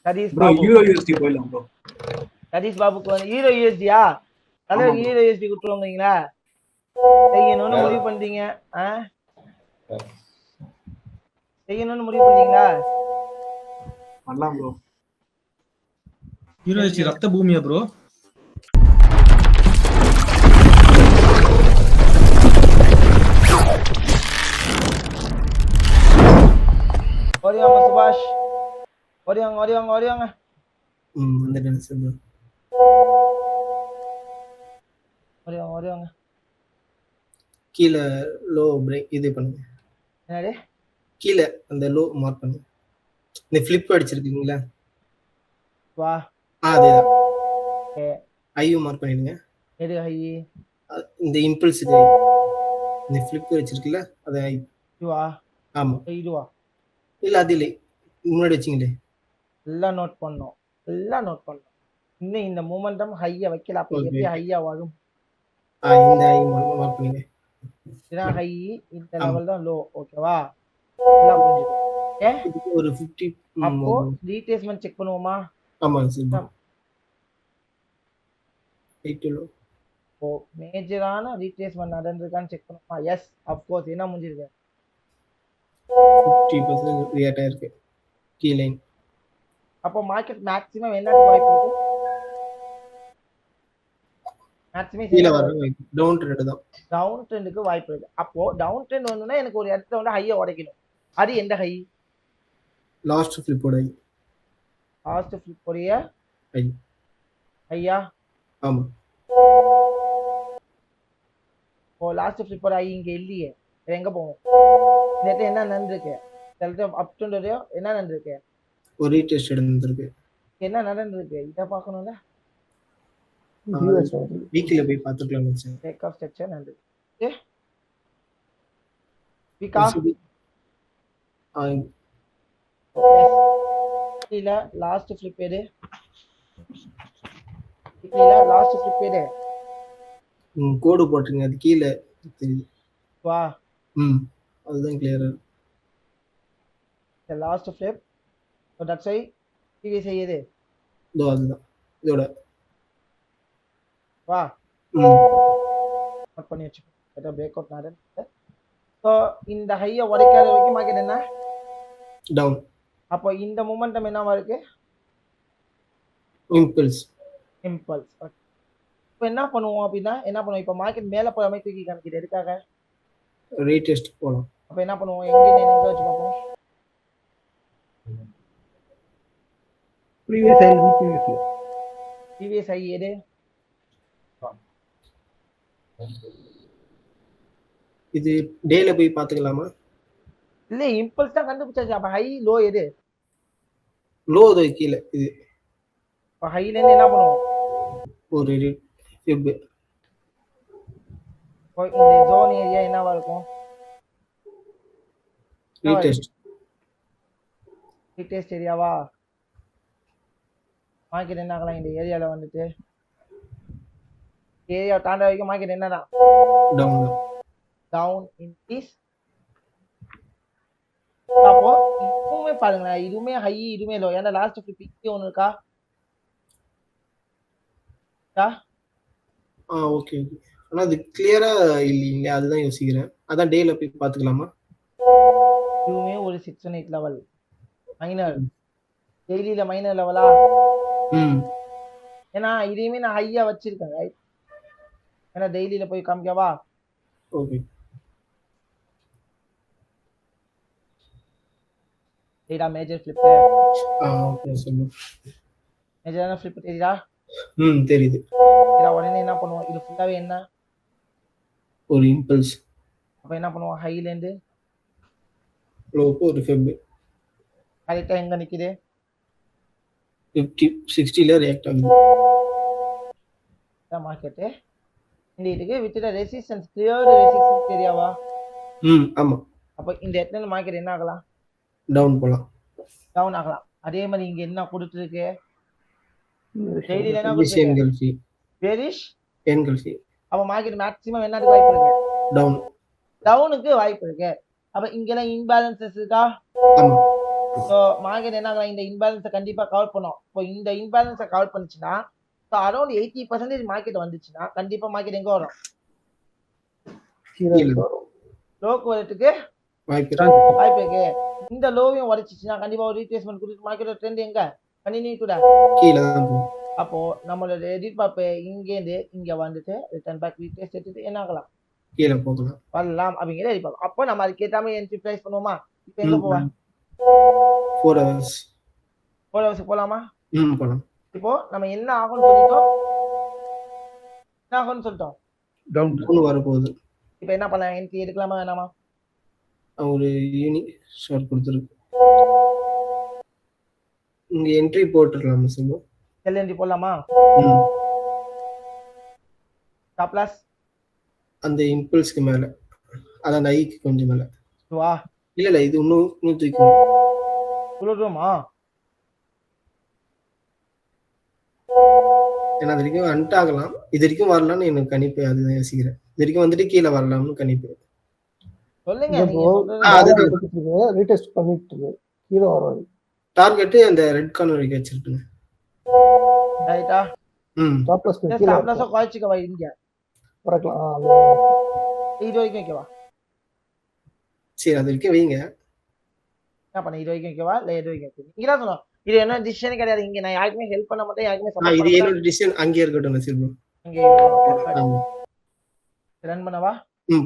Satish bro Babu euro USD போயிடலாம் bro. Satish பாபுக்கு வந்து ஹீரோ யூஎஸ்டியா தலைவர் ஆமா bro. ஹீரோ யூஎஸ்டி கொடுத்துருவீங்களா செய்யணும்னு முடிவு பண்ணிட்டீங்க செய்யணும்னு முடிவு பண்ணீங்களா பண்ணலாம் ப்ரோ. ஹீரோ யூஎஸ்டி ரத்த பூமியா ப்ரோ? ஓடிவாங்க சுபாஷ் ஓடிவாங்க ஓடிவாங்க ஓடிவாங்க வந்துட்டேன் சார் ப்ரோ. ஓடிவாங்க ஓடிவாங்க கீழே லோ பிரேக் இது பண்ணுங்க. என்னது கீழே அந்த லோ மார்க் பண்ணுங்க. இந்த ஃபிளிப் அடிச்சிருக்கீங்களா? வா அதேதான். ஓகே ஐயோ மார்க் பண்ணிடுங்க. எது ஹை இந்த இம்பல்ஸ் இது இந்த ஃபிளிப் வச்சிருக்குல்ல அது ஐ. இதுவா ஆமா இதுவா இல்ல அது இல்லை முன்னாடி வச்சிங்களே எல்லாம் நோட் பண்ணோம் எல்லாம் நோட் பண்ணோம். இன்னும் இந்த மூமெண்டம் ஹையா வைக்கல அப்ப எப்படி ஹையா வரும்? இந்த ஐ மார்க் பண்ணுங்க. இதான் ஹை இந்த லெவல் தான் லோ. ஓகேவா எல்லாம் புரிஞ்சுக்கும். ஓகே இதுக்கு ஒரு 50 அப்போ ரீட்ரேஸ்மென்ட் செக் பண்ணுவோமா? ஆமாங்க சார். 8 லோ. ஓ மேஜரான ரீட்ரேஸ்மென்ட் நடந்திருக்கான்னு செக் பண்ணுவோமா? S of course. என்ன முடிஞ்சிருக்கு? 50% ரியாக்ட் ஆயிருக்கு கீ லைன். அப்போ மார்க்கெட் மேக்ஸிமம் என்னத்துக்கு வாய்ப்பு இருக்கு? மேக்ஸிமம் கீழ வர டவுன் ட்ரெண்ட் தான். டவுன் ட்ரெண்டுக்கு வாய்ப்பு இருக்கு. அப்போ டவுன் ட்ரெண்ட் வரணும்னா எனக்கு ஒரு இடத்துல வந்து ஹையை உடைக்கணும். அது எந்த ஹை? லாஸ்ட் ஃபிளிப்போட ஐ. லாஸ்ட் ஃபிளிப் உடைய ஐ. ஐயா ஆமா. ஓ லாஸ்ட் ஃபிளிப்போட ஐ இங்க இல்லையே. இது எங்க போகும்? இந்த இடத்துல என்ன நடந்திருக்கு? இந்த அப் ட்ரெண்ட்லயோ என்ன நடந்திருக்கு? ஒரு ரீடெஸ்ட் நடந்திருக்கு. என்ன நடந்திருக்கு இத பார்க்கணும்ல. வீக்ல போய் பார்த்துக்கலாம் சார். பிரேக் ஆஃப் ஸ்ட்ரக்சர் நடந்திருக்கு. ஓகே வீக்கா இல்ல லாஸ்ட் ஃபிளிப் எது? இல்ல லாஸ்ட் ஃபிளிப் எது? கோடு போட்டுருங்க அது கீழ தெரியுது. வா அதுதான் கிளியரா. the last flip so that's why previous எது? இதோ அதுதான் இதோட வா நோட் பண்ணி வெச்சுக்கோ. அத பிரேக் அவுட் நடந்து சோ இந்த ஹைய உடைக்காத வரைக்கும் மார்க்கெட் என்ன டவுன். அப்போ இந்த மொமெண்டம் என்னவா இருக்கு? இம்பல்ஸ். இப்போ என்ன பண்ணுவோம் அப்படின்னா என்ன பண்ணுவோம்? இப்போ மார்க்கெட் மேல போற மாதிரி தூக்கி காமிக்குது. எதுக்காக? ரீடெஸ்ட் போலாம். அப்ப என்ன பண்ணுவோம்? எங்க வச்சு பார்ப்போம். ப்ரீவியஸ் ஹை எது? இது டேல போய் பாத்துக்கலாமா? இல்ல இம்பல்ஸ் தான் கண்டுபிடிச்சாச்சு. அப்ப ஹை லோ எது? லோ அது கீழ இது. அப்ப ஹைல இருந்து என்ன பண்ணுவோம்? ஒரு ஃபிப். இந்த ஜோன் ஏரியா என்னவா இருக்கும்? ரீடெஸ்ட் ஏரியாவா? மார்க்கெட் என்ன ஆகலாம் இந்த ஏரியால வந்துட்டு? ஏரியா தாண்ட வரைக்கும் மார்க்கெட் என்னதான்? Down increase. அப்போ இப்பவுமே பாருங்க இதுவுமே ஹை இதுவுமே லோ. ஏன்னா லாஸ்ட் ஃபிளிப் ஒன்று இருக்கா? Okay okay. ஆனா அது கிளியரா இல்லீங்க. அதுதான் யோசிக்கிறேன். அதான் டேல போய் பாத்துக்கலாமா? இதுவுமே ஒரு 618 லெவல் மைனர். டெய்லில மைனர் லெவலா? ஏன்னா இதையுமே நான் ஹையா வச்சிருக்கேன் ரைட். ஏன்னா டெய்லில போய் காமிக்கவா? Okay. Data major flip. Okay சொல்லு. மேஜரான ஃபிளிப் தெரியுதா? தெரியுது. உடனே என்ன பண்ணுவோம்? இது ஃபுல்லாவே என்ன? ஒரு இம்பல்ஸ். அப்ப என்ன பண்ணுவோம்? ஹைல இருந்து லோக்கு ஒரு ஃபெப். கரெக்டா எங்க நிக்குது? 50 60ல ரியாக்ட் ஆகுது. மார்க்கெட் இந்த இதுக்கு வித் ரெசிஸ்டன்ஸ் கிளியர்ட் ரெசிஸ்டன்ஸ் ஏரியாவா? ஆமா. அப்ப இந்த இடத்துல மார்க்கெட் என்ன ஆகலாம்? டவுன் போலாம். டவுன் ஆகலாம். அதே மாதிரி இங்க என்ன கொடுத்திருக்கு? டெய்லில என்ன கொடுத்திருக்கு? என்கல்ஃபி. பெரிஷ் என்கல்ஃபி. அப்ப மார்க்கெட் மேக்ஸिमम என்னதுக்கு வாய்ப்பு இருக்கு? டவுன். டவுனுக்கு வாய்ப்பு இருக்கு. அப்ப இங்க எல்லாம் இம்பேலன்சஸ் இருக்கா? ஆமா. ஸோ மார்க்கெட் என்ன ஆகலாம், இந்த இன்பேலன்ஸை கண்டிப்பா கவர் பண்ணும். இப்போ இந்த இன்பேலன்ஸை கவர் பண்ணுச்சுன்னா ஸோ அரௌண்ட் 80% மார்க்கெட் வந்துச்சுன்னா கண்டிப்பா மார்க்கெட் எங்க வரும், கீழே லோக்கு வரதுக்கு வாய்ப்பு வாய்ப்பு இருக்கு. இந்த லோவையும் உடைச்சிச்சுன்னா கண்டிப்பா ஒரு ரீட்ரேஸ்மெண்ட் கொடுத்து மார்க்கெட்டோட ட்ரெண்ட் எங்க கண்டினியூ கூட. கீழே தான் போகும். அப்போ நம்மளோட எதிர்பார்ப்பு இங்கேருந்து இங்க வந்துட்டு ரிட்டர்ன் பேக் ரீட்ரேஸ் எடுத்துட்டு என்ன ஆகலாம், கீழே போகலாம். வரலாம் அப்படிங்கிற எதிர்பார்க்கும். அப்போ நம்ம அதுக்கு ஏற்ற மாதிரி என்ட்ரி பிரைஸ் பண்ணுவோமா. இப்போ எங்க போவா, 4 hours 4 ஹவர்ஸ் போலாமா. போகலாம். இப்போ நம்ம என்ன ஆகும்னு சொல்லிட்டோம், என்ன ஆகும்னு சொல்லிட்டோம், டவுன் வரப்போகுது. இப்போ என்ன பண்ணலாம், என்ட்ரி எடுக்கலாமா வேணாமா. ஒரு யூனிக் ஷார்ட் கொடுத்துருக்கு, இங்க என்ட்ரி போட்டுடலாம் சிம்பு. செல் என்ட்ரி போடலாமா. ஸ்டாப் லாஸ் அந்த இம்பல்ஸ்க்கு மேல, அது அந்த ஐக்கு கொஞ்சம் மேல. வா இல்ல இது இன்னும் தூக்கணும். சொல்லுமா, ஏன்னா அது வரைக்கும் அன்ட் ஆகலாம், இது வரைக்கும் வரலாம்னு எனக்கு கணிப்பு. அதுதான் யோசிக்கிறேன், இது வரைக்கும் வந்துட்டு கீழே வரலாம்னு கணிப்பு. சொல்லுங்க ரீடெஸ்ட் பண்ணிட்டு இருக்கு, கீழே வராது. டார்கெட் அந்த ரெட் கார்னர் வரைக்கும் வச்சிருக்கேன். ரைட்டா, ஸ்டாப் லாஸ் ஸ்டாப் லாஸ் குறைச்சிக்கவா, இங்க வரக்கலாம். இது வரைக்கும் வைக்கவா, சரி அது வரைக்கும் வைங்க. என்ன பண்ண, இது வரைக்கும் வைக்கவா இல்ல இது வரைக்கும் வைக்கணும், நீங்க தான் சொல்லணும். இது என்ன டிசிஷன் கிடையாது, இங்க நான் யாருக்குமே ஹெல்ப் பண்ண மாட்டேன், யாருக்குமே சப்போர்ட் இது பண்ண என்னோட டிசிஷன், அங்கேயே இருக்கட்டும் நசீர் ப்ரோ. மாட்டேன். ரன் பண்ணவா,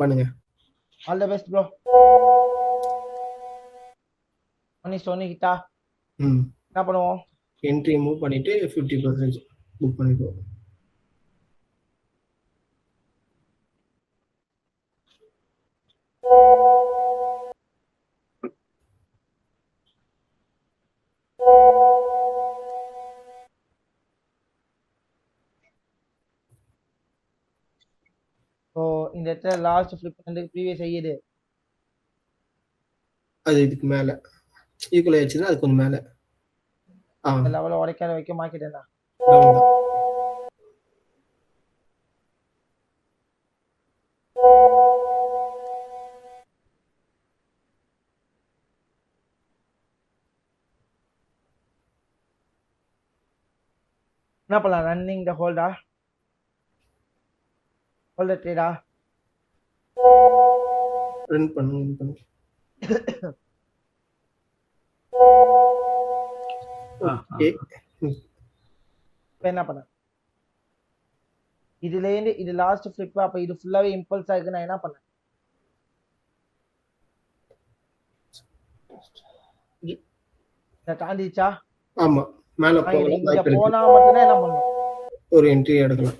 பண்ணுங்க. All the best bro. ஒன்னு ஹிட்டா என்ன பண்ணுவோம், என்ட்ரி மூவ் பண்ணிட்டு 50% புக் பண்ணிடுவோம். ஸோ இந்த இடத்துல லாஸ்ட் ஃபிளிப் வந்து ப்ரீவியஸ் ஐயது அது இதுக்கு மேல ஈக்குவல் ஆயிடுச்சுன்னா அது கொஞ்சம் மேல இந்த லெவலில் உடைக்காத வைக்க மார்க்கெட் என்ன down தான். என்ன பண்ணலாம், ரன்னிங் த ஹோல்டா, ஹோல்டர் ட்ரேடா, ரன் பண்ணு. ஓகே இப்போ என்ன பண்ண, இதுலேருந்து இது லாஸ்ட் ஃபிளிப், அப்போ இது ஃபுல்லாகவே இம்பல்ஸாக இருக்கு, நான் என்ன பண்ணேன், தாண்டிச்சா. ஆமா மேல இங்க போனா மட்டும்தான் என்ன பண்ணும், ஒரு என்ட்ரி எடுக்கலாம்.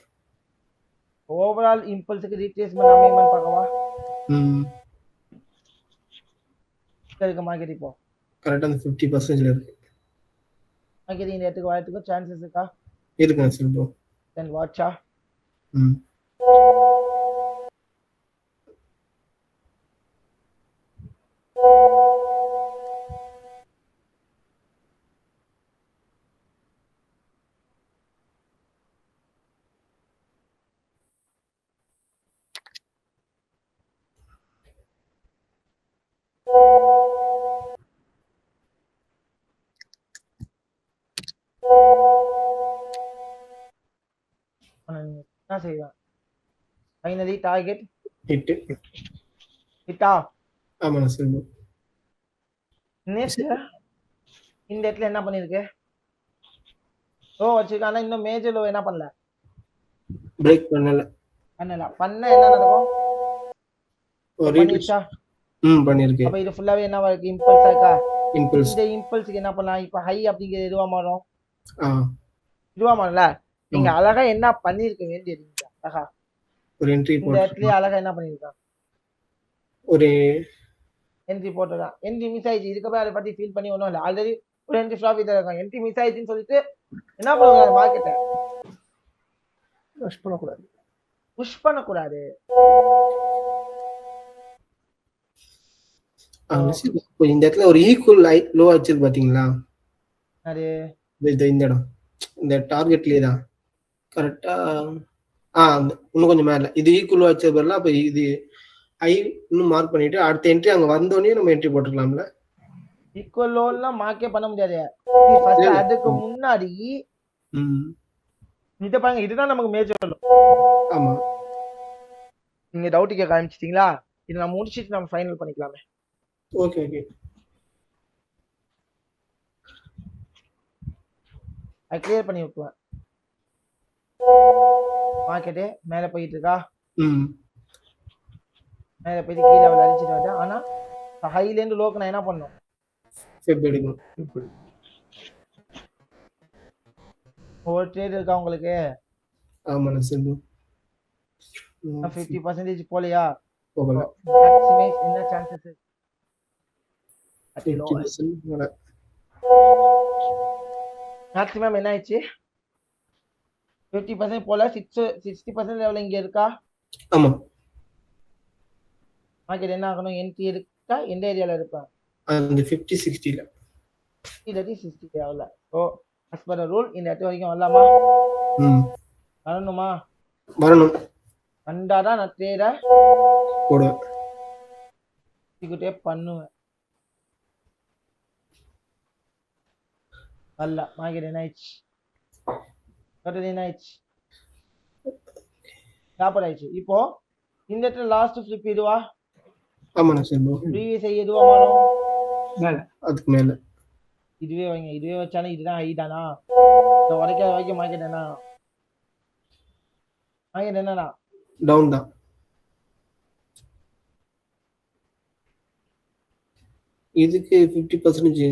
ஓவரால் இம்பல்ஸுக்கு ரீட்ரேஸ்மெண்ட் அமையுமான்னு பார்க்கவா. இருக்கு மார்க்கெட் இப்போ கரெக்டா அந்த 50% இருக்கு. மார்க்கெட் இந்த இடத்துக்கு வரதுக்கும் சான்சஸ் இருக்கா, இருக்குங்க சார் ப்ரோ. தென் வாட்சா. என்ன செய்வேன், ஃபைனலி டார்கெட் ஹிட். ஹிட்டா. ஆமாண்ணா சார் ப்ரோ. நெக்ஸ்ட் இந்த இடத்துல என்ன பண்ணிருக்கு, லோ வச்சிருக்க, ஆனா இன்னும் மேஜர் லோ என்ன பண்ணல, பிரேக் பண்ணல. பண்ண என்ன நடக்கும், ஒரு பண்ணிருச்சா. பண்ணிருக்கு. அப்ப இது ஃபுல்லாவே என்ன இருக்கு, இம்பல்ஸா இருக்கா. இம்பல்ஸ். இந்த இம்பல்ஸ்க்கு என்ன பண்ணலாம், இப்ப ஹை அப்படிங்கிறது இதுவா மாறும், இதுவா மாறல. நீங்க அழகா என்ன பண்ணிருக்க வேண்டியது, அழகா ஒரு என்ட்ரி இந்த இடத்துல அழகா என்ன பண்ணிருக்கான், ஒரு என்ட்ரி போட்டுருக்கான். என்ட்ரி மிஸ் ஆயிடுச்சு, இதுக்கப்புறம் அதை பத்தி ஃபீல் பண்ணி ஒன்றும் இல்லை, ஆல்ரெடி ஒரு என்ட்ரி ப்ராஃபிட் இருக்கான். என்ட்ரி மிஸ் ஆயிடுச்சுன்னு சொல்லிட்டு என்ன பண்ணுவாங்க, மார்க்கெட்டை புஷ் பண்ணக்கூடாது, புஷ் பண்ணக்கூடாது. இந்த இடத்துல ஒரு ஈக்குவல் லோ வச்சிருக்கு பாத்தீங்களா, அது இந்த இடம் இந்த டார்கெட்லயே தான் கரெக்டா. இன்னும் கொஞ்சம் மேல இது ஈக்குவல் வச்ச பேர்ல, அப்ப இது ஐ இன்னும் மார்க் பண்ணிட்டு அடுத்த என்ட்ரி அங்க வந்தோடனே நம்ம என்ட்ரி போட்டுக்கலாம்ல. ஈக்குவல் லோன்லாம் மார்க்கே பண்ண முடியாது. ஃபர்ஸ்ட் அதுக்கு முன்னாடி இத பாருங்க, இதுதான் நமக்கு மேஜர் லோன். ஆமா நீங்க டவுட் கேட்க ஆரம்பிச்சிட்டீங்களா? இதை நம்ம முடிச்சிட்டு நம்ம ஃபைனல் பண்ணிக்கலாமே. ஓகே ஓகே அது கிளியர் பண்ணி விட்டுருவேன். மார்க்கெட்டு மேல போயிட்டு இருக்கா, மேல போயிட்டு கீழே அவள் அடிச்சுட்டு வந்தேன். ஆனா ஹைல இருந்து லோக்கு நான் என்ன பண்ணும், ஃபெப் எடுக்கணும். ஒவ்வொரு ட்ரேட் இருக்கா உங்களுக்கு? ஆமாண்ணா செல்லு 50% போலையா? போகல. மேக்ஸிமைஸ் என்ன சான்சஸ்? 50% போகல. மேக்ஸிமம் என்ன ஆயிடுச்சு? 50% போல 60% லெவல் இங்க இருக்கா? ஆமா மார்க்கெட் என்ன ஆகணும், என்ட்ரி இருக்கா, எந்த ஏரியால இருப்பேன்? அந்த 50-60ல இல்லாட்டி 60 தேவையில்ல. ஸோ அஸ் பர் ரூல் இந்த இடத்து வரைக்கும் வரலாமா? வரணுமா? வரணும். வந்தாதான் நான் ட்ரேடை போடுவேன். எக்ஸிக்யூட்டே பண்ணுவேன். வரல, மார்க்கெட் என்ன ஆயிடுச்சு? என்ன ஆயிடுச்சு? டாப்பர் ஆயிடுச்சு. இப்போ இந்த இடத்துல லாஸ்ட் ஃபிளிப் இதுவா? ஆமாண்ணா செல்லு ப்ரீவியஸ் ஐ எதுவா மாறும்? மேல அதுக்கு மேல இதுவே வைங்க, இதுவே வச்சாலும் இதுதான் ஹை தானா? இந்த உடைக்காத வரைக்கும் மார்க்கெட் என்ன? மார்க்கெட் என்னடா? டவுன் தான். இதுக்கு 50%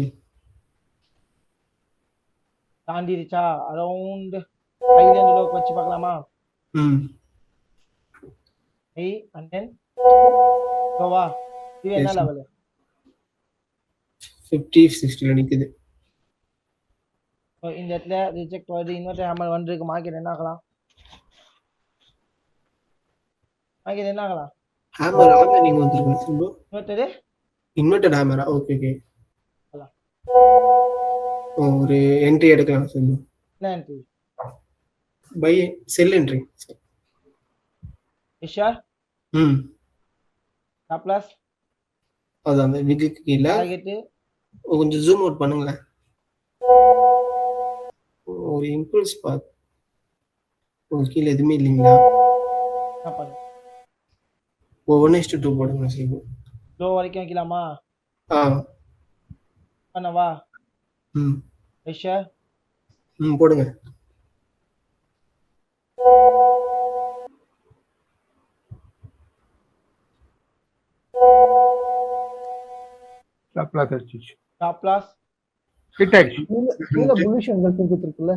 தாண்டிருச்சா? அரௌண்ட் 5 லோக்கு வச்சு பார்க்கலாமா? ஹை அண்ட் தென் லோவா? இது என்ன Yes. லெவல்? 50-60ல நிக்குது. இந்த இடத்துல ரிஜெக்ட் வருது, இன்வெர்டர் ஹேமர் வந்துருக்கு. மார்க்கெட் என்ன ஆகலாம்? மார்க்கெட் என்ன ஆகலாம்? ஹேமர் நீங்க வந்துருக்கீங்க செல்லு. இன்வெர்டர் இன்வெர்டட் ஹேமரா? Okay okay. ஒரு என்ட்ரி எடுக்கலாம் செல்லு. என்ன entry? Buy sell entry. Vishal stop loss அது அந்த விக்குக்கு கீழே டார்கெட் கொஞ்சம் ஜூம் அவுட் பண்ணுங்களேன். ஒரு இம்பல்ஸ் பாத் கீழே எதுவுமே இல்லைங்களா? என்ன பண்ணு? 1:2 போடுங்க செல்லு. லோ வரைக்கும் வைக்கலாமா? ஆ பண்ணவா? விஷால் போடுங்க. ஸ்டாப் லாஸ் அடிச்சிச்சு. ஸ்டாப் லாஸ் ஹிட் ஆயிடுச்சு. கீழே புல்லிஷ் எங்களுக்கு கொடுத்துருக்குல்ல,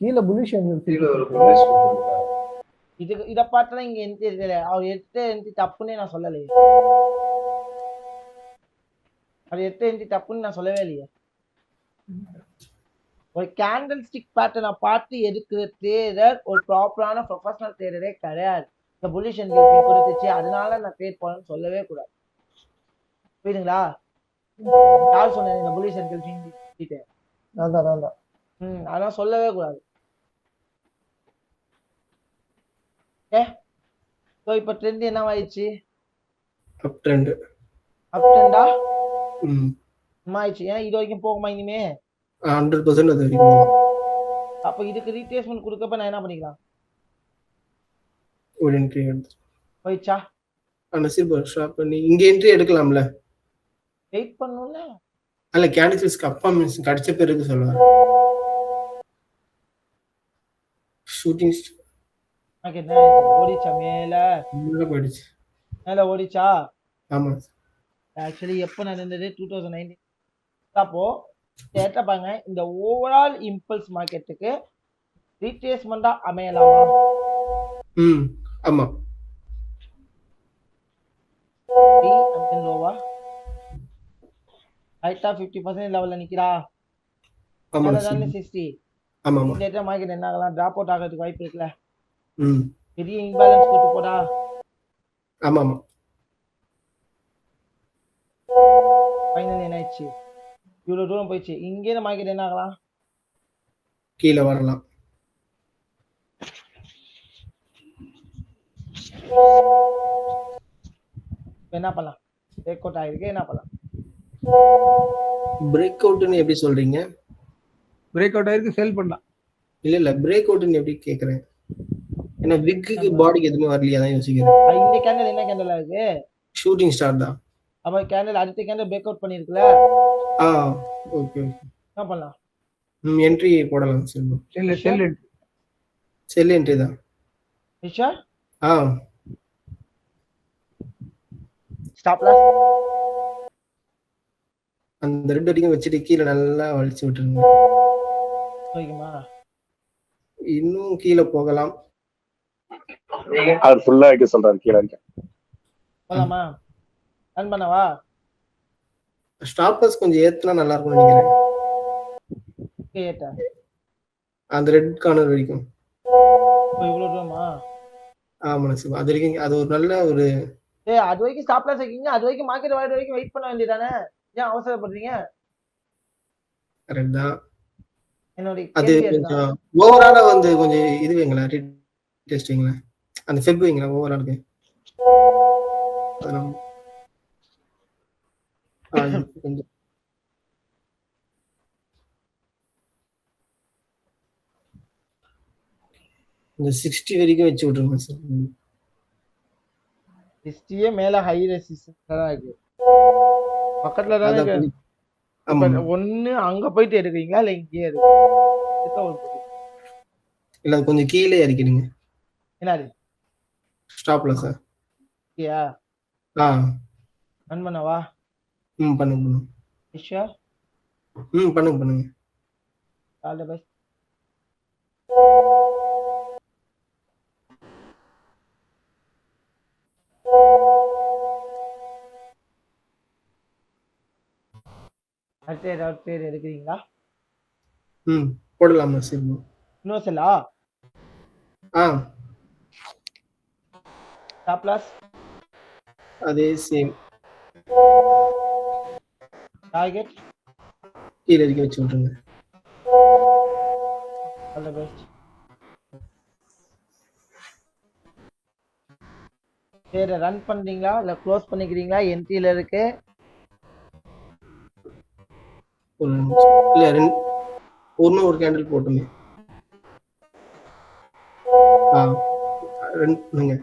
கீழே புல்லிஷ் எங்களுக்கு இதுக்கு இதை பார்த்தா இங்க எந்த இருக்குல்ல, அவர் எந்த தப்புன்னே நான் சொல்லலையே. அது எந்த தப்புன்னு நான் சொல்லவே இல்லையே. ஒரு கேண்டில் ஸ்டிக் பேட்டர்னை பார்த்து எடுக்கிற ட்ரேடர் ஒரு ப்ராப்பரான ப்ரொஃபஷனல் ட்ரேடரே கிடையாது. இந்த புல்லிஷ் என்கல்ஃபிங் கொடுத்துச்சு அதனால நான் ட்ரேட் போறேன்னு சொல்லவே கூடாது. புரியுதுங்களா? யார் சொன்னேன் இந்த புல்லிஷ் என்கல்ஃபிங்? நான் தான் அதெல்லாம் சொல்லவே கூடாது. ஸோ இப்போ ட்ரெண்ட் என்னவாயிடுச்சு? அப் ட்ரெண்ட். அப் ட்ரெண்டா ஆயிடுச்சு. ஏன்னா இது வரைக்கும் போகுமா இனிமே? 100% அது வரைக்கும். அப்போ இதுக்கு ரீட்ரேஸ்மெண்ட் கொடுக்கப்ப நான் என்ன பண்ணிக்கலாம்? ஒரு என்ட்ரி எடுத்து போயிடுச்சா? நசீர் ஸ்டாப் பண்ணி இங்க என்ட்ரி எடுக்கலாம்ல? வெயிட் பண்ணணும்ல. அல்ல கேண்டில்ஸ்க்கு அப்பா மீன்ஸ் கிடைச்ச பிறகு சொல்லுவாங்க. ஷூட்டிங் ஓடிச்சா? மேல போயிடுச்சு. மேல ஓடிச்சா? ஆமா. ஆக்சுவலி எப்போ நடந்தது? 2019. அப்போ கேட்ட பாருங்க, இந்த ஓவரால் இம்பல்ஸ் மார்க்கெட்டுக்கு ரீட்ரேஸ்மெண்டா அமையலாமா? ஆமா. லோவா ரைட்டா 50% லெவல்ல நிக்கிறா. ஆமா 60. ஆமா. இந்த இடத்துல மார்க்கெட் என்ன ஆகலாம்? டிராப் அவுட் ஆகிறதுக்கு வாய்ப்பு இருக்குல்ல. பெரிய இம்பேலன்ஸ் கொடுத்து போடா. ஆமா. ஃபைனல் என்ன ஆயிடுச்சு? இவ்வளவு தூரம் போயிடுச்சு. இங்கே மார்க்கெட் என்ன ஆகலாம்? கீழே வரலாம். இப்ப என்ன பண்ணலாம்? பிரேக் அவுட் ஆயிருக்கு, என்ன பண்ணலாம்? பிரேக் அவுட்னு எப்படி சொல்றீங்க? பிரேக் அவுட் ஆயிருக்கு, செல் பண்ணலாம். இல்ல பிரேக் அவுட்னு எப்படி கேக்குறேன்? ஏன்னா விக்குக்கு பாடிக்கு எதுவுமே வரலையா தான் யோசிக்கிறேன். இந்த கேண்டில் என்ன கேண்டிலா இருக்கு? ஷூட்டிங் ஸ்டார் தான். அப்ப கேண்டில் அடுத்த கேண்டில் பிரேக் அவுட் பண்ணிருக்குல, ஓகே. என்ன பண்ணலாம்? என்ட்ரி போடலாம் செல்வம். செல் என்ட்ரி தான். விஷால் ஆ ஸ்டாப் லாஸ் அந்த ரெண்டு வரைக்கும் வச்சுட்டு கீழே நல்லா வலிச்சு விட்டுருங்க. ஓகேமா? இன்னும் கீழே போகலாம். அவர் ஃபுல்லா வைக்க சொல்றாரு கீழே. போலாமா? ரன் பண்ணவா? ஸ்டாப்பர்ஸ் கொஞ்சம் ஏத்துனா நல்லா இருக்கும்னு நினைக்கிறேன். ஏட்டா அந்த ரெட் கார்னர் வரைக்கும். இவ்வளவு தூரமா? ஆமா சிவா, அது வரைக்கும் அது ஒரு நல்ல ஒரு அது வரைக்கும் ஸ்டாப் லாஸ் வைக்கீங்க, அது வரைக்கும் மார்க்கெட் வாய்டு வரைக்கும் வெயிட் பண்ண வேண்டியதானே? ஏன் அவசரப்படுறீங்க? கரெக்ட் தான். என்னுடைய அது கேள்வி அதுதான். கொஞ்சம் ஓவராலா வந்து கொஞ்சம் இது வைங்களா, டெஸ்ட் வைங்களா, அந்த ஃபெப் வைங்களா ஓவராலுக்கு. கொஞ்சம் இந்த 60 வரைக்கும் வச்சு விட்டுருங்க சார். 60 மேல ஹை ரெசிஸ்டன்ஸ் தான் இருக்கு. பக்கத்துல தானே அதான் இருக்கு. ஆமா. இப்ப ஒண்ணு அங்க போயிட்டு எடுக்கிறீங்களா இல்ல இங்கேயே எடுக்கிறீங்களா? இல்ல அது கொஞ்சம் கீழே இறக்கிடுங்க. என்னது ஸ்டாப்ல சார். ஓகேயா? ரன் பண்ணவா? பண்ணுங்க. விஷால் பண்ணுங்க. All the best. அடுத்து ஏதாவது ட்ரேட் எடுக்கிறீங்களா? போடலாமா சார்? இன்னும் செல்லா? ஸ்டாப் லாஸ் அதே சேம் டார்கெட் கீழே வரைக்கும் வச்சு விட்டுருங்க. All the best. சரி, ரன் பண்றீங்களா இல்ல க்ளோஸ் பண்ணிக்கிறீங்களா? என்ட்ரில இருக்கு. இல்ல ஒரு கேண்டில் போட்டுமே. ரன் பண்ணுங்க.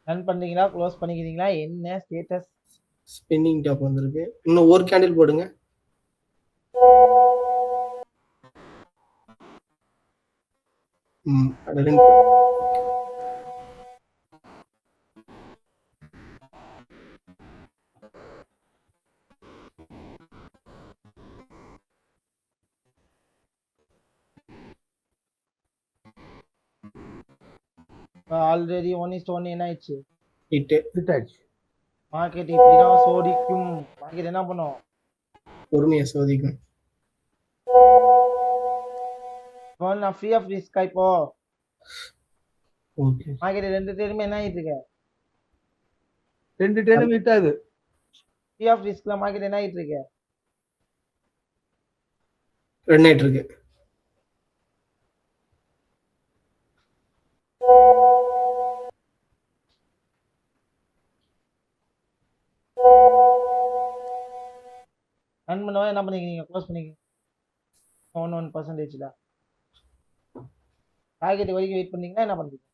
ரன் பண்றீங்களா க்ளோஸ் பண்ணிக்கிறீங்களா? என்ன ஸ்டேட்டஸ்? ஸ்பின்னிங் டாப் வந்திருக்கு. இன்னும் ஒரு கேண்டில் போடுங்க. ஆல்ரெடி 1:1 என்ன ஆயிடுச்சு? ஹிட் ஆயிடுச்சு. மார்க்கெட் இப்படிதான் சோதிக்கும். மார்க்கெட் என்ன பண்ணும்? பொறுமையா சோதிக்கும். நான் ஃப்ரீ ஆஃப் ரிஸ்க் இப்போ. ஓகே. மார்க்கெட் ரெண்டு ட்ரேடுமே என்ன ஆயிட்டு இருக்கு? ரெண்டு ட்ரேடும் ஹிட் ஆகுது. ஃப்ரீ ஆஃப் ரிஸ்க்ல மார்க்கெட் என்ன ஆயிட்டு இருக்கு? ரன் ஆயிட்டு இருக்கு. ரன் பண்ணவா என்ன பண்ணிக்கிறீங்க? க்ளோஸ் பண்ணிக்கிறீங்க 1% டார்கெட் வரைக்கும் வெயிட் பண்ணீங்கன்னா என்ன பண்றீங்க?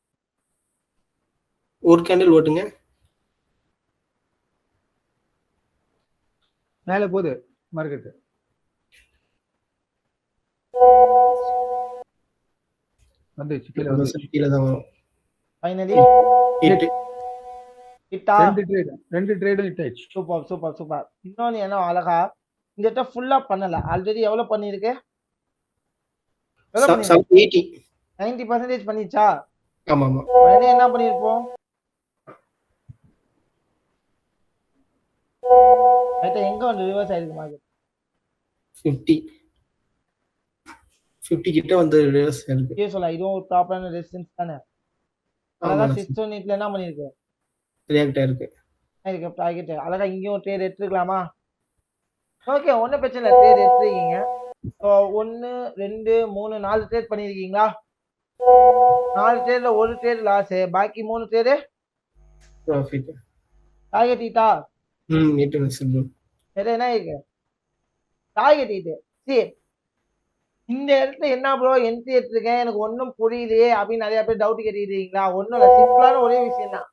ஒரு கேண்டில் ஓட்டுங்க. மேல போகுது மார்க்கெட். வந்துச்சு கீழே வந்து. கீழே தான் வரும். Finally hit. ஹிட்டா? ரெண்டு ட்ரேடும் ஹிட் ஆயிடுச்சு. சூப்பர். இன்னொன்னு என்ன அழகா இந்த இடத்த ஃபுல்லா பண்ணல. ஆல்ரெடி எவ்வளவு பண்ணிருக்கு? 90% பண்ணிச்சா? ஆமா. உடனே என்ன பண்ணிருப்போம்? எங்க வந்து ரிவர்ஸ் ஆயிருக்கு மார்க்கெட்? 50 கிட்ட வந்து ரிவர்ஸ் ஆயிருக்கு. சொல்ல இதுவும் ஒரு ப்ராப்பரான ரெசிஸ்டன்ஸ் தானே. அழகா 618ல என்ன பண்ணிருக்கு? ரியாக்ட் ஆயிருக்கு. டார்கெட் அழகா இங்கேயும் ட்ரேட் எடுத்துக்கலாமா? ஓகே, ஒன்றும் பிரச்சனை இல்லை. ட்ரேட் எடுத்துருக்கீங்க. 1 2 3 4 ட்ரேட் பண்ணியிருக்கீங்களா? 4 ட்ரேட்ல ஒரு ட்ரேட் லாஸ், பாக்கி 3 ட்ரேடு ப்ராஃபிட். டார்கெட் ஹிட்டா? இட்டுங்க சார் ப்ரோ. வேற என்ன இருக்கு? Target hit. சரி, இந்த இடத்துல என்ன ப்ரோ என்ட்ரி எடுத்திருக்கேன், எனக்கு ஒன்றும் புரியலையே அப்படின்னு நிறைய பேர் டவுட் கேட்டுக்கிறீங்களா? ஒன்றும் இல்லை, சிம்பிளான ஒரே விஷயம் தான்.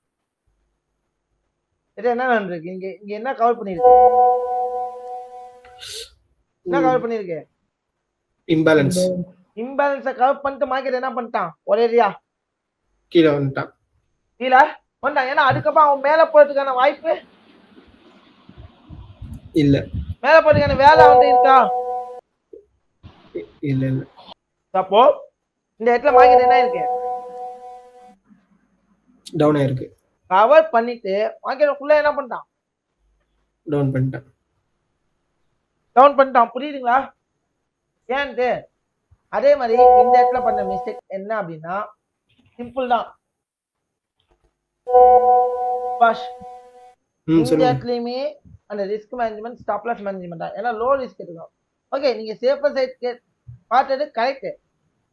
என்ன நடந்திருக்கு இங்க? இங்க என்ன கவர் பண்ணிருக்கு? என்ன கவர் பண்ணிருக்கு? இம்பேலன்ஸ். இம்பேலன்ஸை கவர் பண்ணிட்டு மார்க்கெட் என்ன பண்ணிட்டான்? ஒரேடியா கீழே வந்துட்டான். கீழே வந்துட்டான். ஏன்னா அதுக்கப்புறம் அவன் மேல போறதுக்கான வாய்ப்பு இல்ல மேல போறதுக்கான வேலை வந்து இருக்கா? இல்ல இல்ல. அப்போ இந்த இடத்துல மார்க்கெட் என்ன இருக்கு? டவுன் ஆயிருக்கு. கவர் பண்ணிட்டு மார்க்கெட் ஃபுல்லா என்ன பண்ணிட்டான்? டவுன் பண்ணிட்டான். டவுன் பண்ணிட்டான். புரியுதுங்களா? ஏன்ட்டு அதே மாதிரி இந்த இடத்துல பண்ண மிஸ்டேக் என்ன அப்படின்னா சிம்பிள் தான். இந்த இடத்துலயுமே அந்த risk management, stop loss management தான். ஏன்னா லோ ரிஸ்க் எடுக்கணும். ஓகே, நீங்க சேஃபர் சைட் பார்த்தது கரெக்ட்.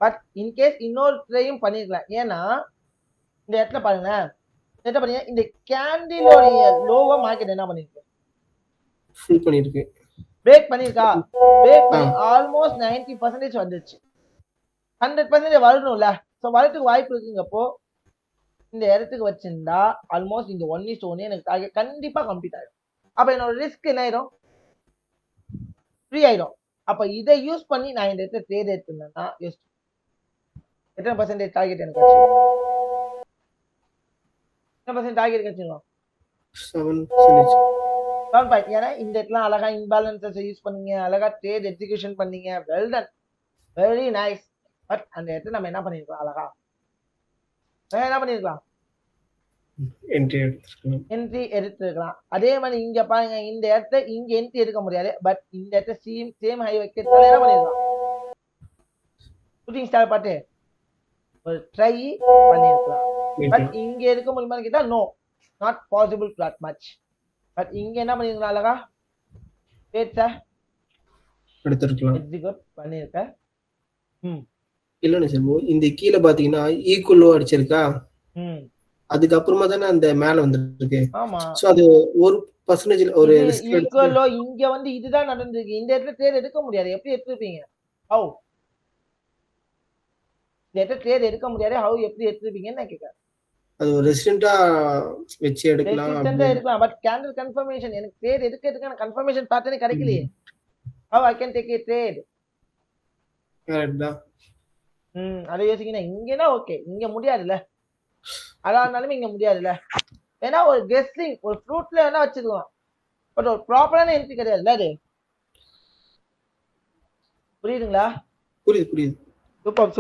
பட் இன்கேஸ் இன்னொரு ட்ரையும் பண்ணிருக்கலாம். ஏன்னா இந்த இடத்துல பாருங்க, என்ன பண்ணீங்க, இந்த கேண்டிலோடைய லோவா மார்க்கெட் என்ன பண்ணிருக்கு? ஃபில் பண்ணிருக்கு. பிரேக் பண்ணிருக்கா? பிரேக் பண்ணி ஆல்மோஸ்ட் 90% வந்துருச்சு. 100% வரணும்ல. ஸோ வரதுக்கு வாய்ப்பு இருக்குங்கப்போ இந்த இடத்துக்கு வச்சிருந்தா ஆல்மோஸ்ட் இந்த 1:1 எனக்கு டார்கெட் கண்டிப்பா கம்ப்ளீட் ஆயிடும். அப்ப என்னோட ரிஸ்க் என்ன ஆயிடும்? ஃப்ரீ ஆயிடும். அப்ப இதை யூஸ் பண்ணி நான் இந்த இடத்துல ட்ரேட் எடுத்திருந்தேன்னா எத்தனை பர்சன்டேஜ் டார்கெட் எனக்கு கிடைச்சிடும்? எத்தனை பர்சன்ட் டார்கெட் கிடைச்சிடும்? 7%. ஏன்னா இந்த இடத்துல அழகா இம்பேலன்சஸ் யூஸ் பண்ணீங்க, அழகா ட்ரேட் எக்ஸிகியூஷன் பண்ணீங்க. Well done, very nice. But அந்த இடத்துல நம்ம என்ன பண்ணிருக்கலாம்? அழகா என்ன பண்ணிருக்கலாம்? என்ட்ரி எடுத்துருக்கலாம். அதே மாதிரி இங்க பாருங்க, இந்த இடத்த இங்க என்ட்ரி எடுக்க முடியாது. பட் இந்த இடத்த சேம் ஹை வைக்கிறதுனால என்ன பண்ணிருக்கலாம்? ஷூட்டிங் ஸ்டார் பாட்டு ஒரு ட்ரை பண்ணிருக்கலாம். பட் இங்க எடுக்க முடியுமான்னு கேட்டா no, not possible that much. But இங்க என்ன பண்ணிருக்கலாம்? அழகா எடுத்துருக்கலாம். எக்ஸிக்யூட் பண்ணிருக்க. இல்லன்னு சார், இந்த கீழே பாத்தீங்கன்னா ஈக்குவலோ அடிச்சிருக்கா, அதுக்கப்புறமா தானே அந்த மேல வந்துருக்கு. ஆமா, சோ அது 1% ஒரு ஈக்குவலோ இங்க வந்து இதுதான் நடந்திருக்கு. இந்த இடத்துல ட்ரேட் எடுக்க முடியாது. எப்படி எடுத்துருப்பீங்க? ஹவ் இந்த இடத்துல ட்ரேட் எடுக்க முடியாது. ஹவ் எப்படி எடுத்துருப்பீங்கன்னு நான் கேட்கறேன். அது ஒரு ரெசிஸ்டன்ட்டா வெச்சு எடுக்கலாம். ரெசிஸ்டன்ட்டா எடுக்கலாம். பட் கேண்டில் கன்ஃபர்மேஷன், எனக்கு ட்ரேட் எடுக்கிறதுக்கான கன்ஃபர்மேஷன் பேட்டர்னே கிடைக்கலையே. How I can take a trade? Correct தான். அதை யோசிக்கணும். இங்கன்னா ஓகே, இங்க முடியாதுல்ல. அதா இருந்தாலுமே இங்க முடியாதுல்ல. ஏன்னா ஒரு கெஸ்ஸிங், ஒரு ஃப்ரூட்ல வேணா வச்சுக்கலாம். பட் ஒரு ப்ராப்பரான என்ட்ரி கிடையாதுல்ல அது. புரியுதுங்களா? புரியுது. சூப்பர்.